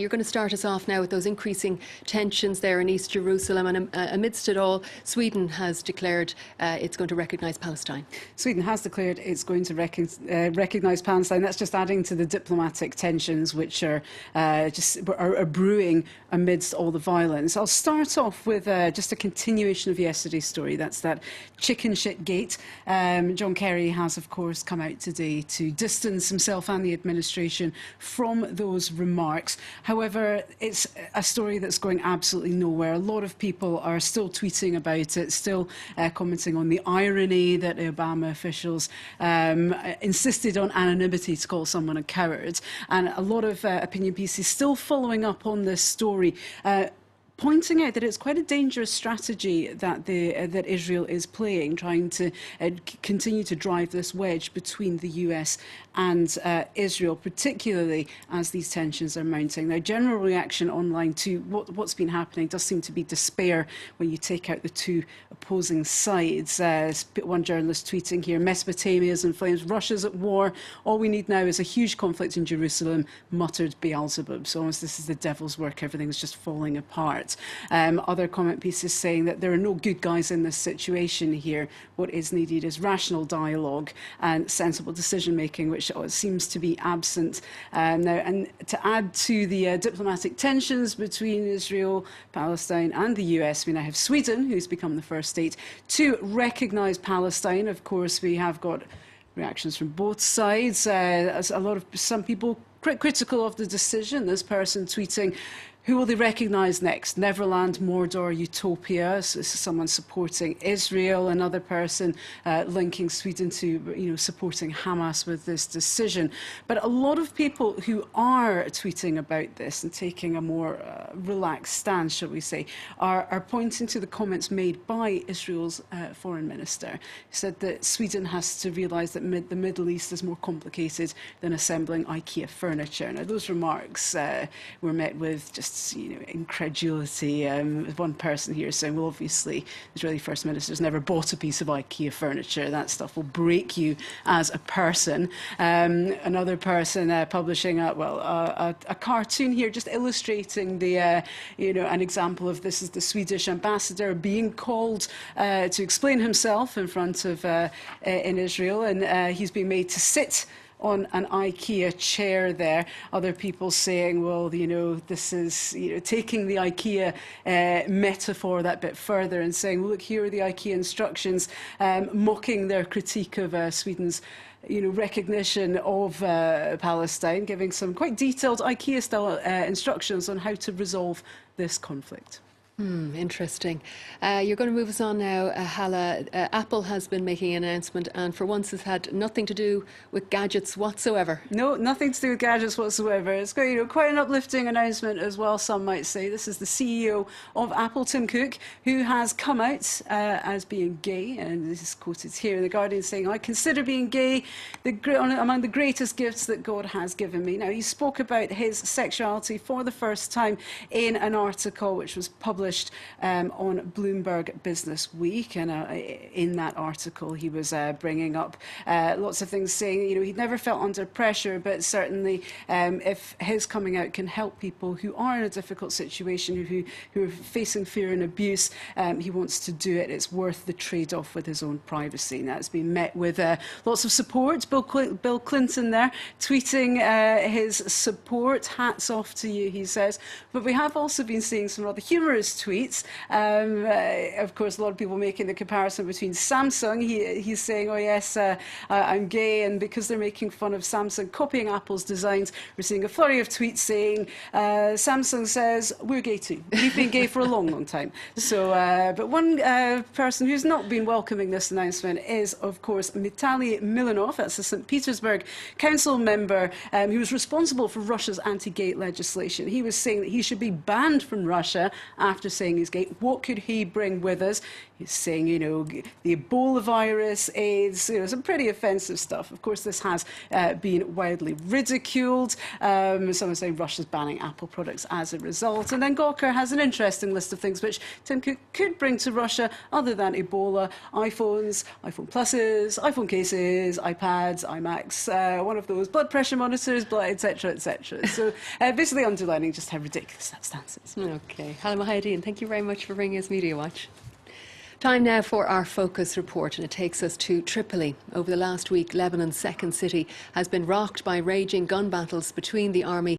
You're going to start us off now with those increasing tensions there in East Jerusalem, and amidst it all, Sweden has declared it's going to recognise Palestine. Sweden has declared it's going to recognise Palestine. That's just adding to the diplomatic tensions which are brewing amidst all the violence. I'll start off with just a continuation of yesterday's story. That's that chicken shit gate. John Kerry has, of course, come out today to distance himself and the administration from those remarks. However, it's a story that's going absolutely nowhere. A lot of people are still tweeting about it, still commenting on the irony that Obama officials insisted on anonymity to call someone a coward. And a lot of opinion pieces still following up on this story, pointing out that it's quite a dangerous strategy that Israel is playing, trying to continue to drive this wedge between the US and Israel, particularly as these tensions are mounting. Now, general reaction online to what's been happening does seem to be despair when you take out the two opposing sides. One journalist tweeting here, Mesopotamia's in flames, Russia's at war, all we need now is a huge conflict in Jerusalem, muttered Beelzebub. So almost this is the devil's work, everything's just falling apart. Other comment pieces saying that there are no good guys in this situation here. What is needed is rational dialogue and sensible decision making, which seems to be absent now. And to add to the diplomatic tensions between Israel, Palestine and the US, we now have Sweden, who's become the first state to recognise Palestine. Of course, we have got reactions from both sides. Some people critical of the decision. This person tweeting, who will they recognise next? Neverland, Mordor, Utopia. So this is someone supporting Israel. Another person linking Sweden to, supporting Hamas with this decision. But a lot of people who are tweeting about this and taking a more relaxed stance, shall we say, are pointing to the comments made by Israel's foreign minister, who said that Sweden has to realise that the Middle East is more complicated than assembling IKEA furniture. Now, those remarks were met with just incredulity. One person here saying, well, obviously, the Israeli First Minister's never bought a piece of IKEA furniture. That stuff will break you as a person. Another person publishing a cartoon here, just illustrating the, an example of this is the Swedish ambassador being called to explain himself in front of in Israel, and he's being made to sit on an IKEA chair there. Other people saying, well, this is taking the IKEA metaphor that bit further and saying, well, look, here are the IKEA instructions, mocking their critique of Sweden's recognition of Palestine, giving some quite detailed IKEA-style instructions on how to resolve this conflict. Interesting. You're going to move us on now, Hala. Apple has been making an announcement, and for once has had nothing to do with gadgets whatsoever. No, nothing to do with gadgets whatsoever. It's quite an uplifting announcement as well, some might say. This is the CEO of Apple, Tim Cook, who has come out as being gay, and this is quoted here in The Guardian, saying, I consider being gay among the greatest gifts that God has given me. Now, he spoke about his sexuality for the first time in an article which was published on Bloomberg Business Week, and in that article he was bringing up lots of things, saying he'd never felt under pressure, but certainly if his coming out can help people who are in a difficult situation, who are facing fear and abuse, he wants to do it. It's worth the trade-off with his own privacy. Now, it's been met with lots of support. Bill Clinton there tweeting his support. Hats off to you, he says. But we have also been seeing some rather humorous tweets. Of course, a lot of people making the comparison between Samsung. He's saying, oh yes, I'm gay, and because they're making fun of Samsung copying Apple's designs, we're seeing a flurry of tweets saying, Samsung says, we're gay too. We've been gay for a long, long time. So, but one person who's not been welcoming this announcement is, of course, Vitaly Milanov. That's a St. Petersburg council member who was responsible for Russia's anti-gay legislation. He was saying that he should be banned from Russia after saying his gate. What could he bring with us? He's saying, you know, the Ebola virus, AIDS, you know, some pretty offensive stuff. Of course, this has been widely ridiculed. Some are saying Russia's banning Apple products as a result. And then Gawker has an interesting list of things which Tim Cook could bring to Russia other than Ebola: iPhones, iPhone Pluses, iPhone cases, iPads, iMacs, one of those blood pressure monitors, etc., etc. So basically underlining just how ridiculous that stance is. Okay. Hala Mahideen, thank you very much for bringing us MediaWatch. Time now for our focus report, and it takes us to Tripoli. Over the last week, Lebanon's second city has been rocked by raging gun battles between the army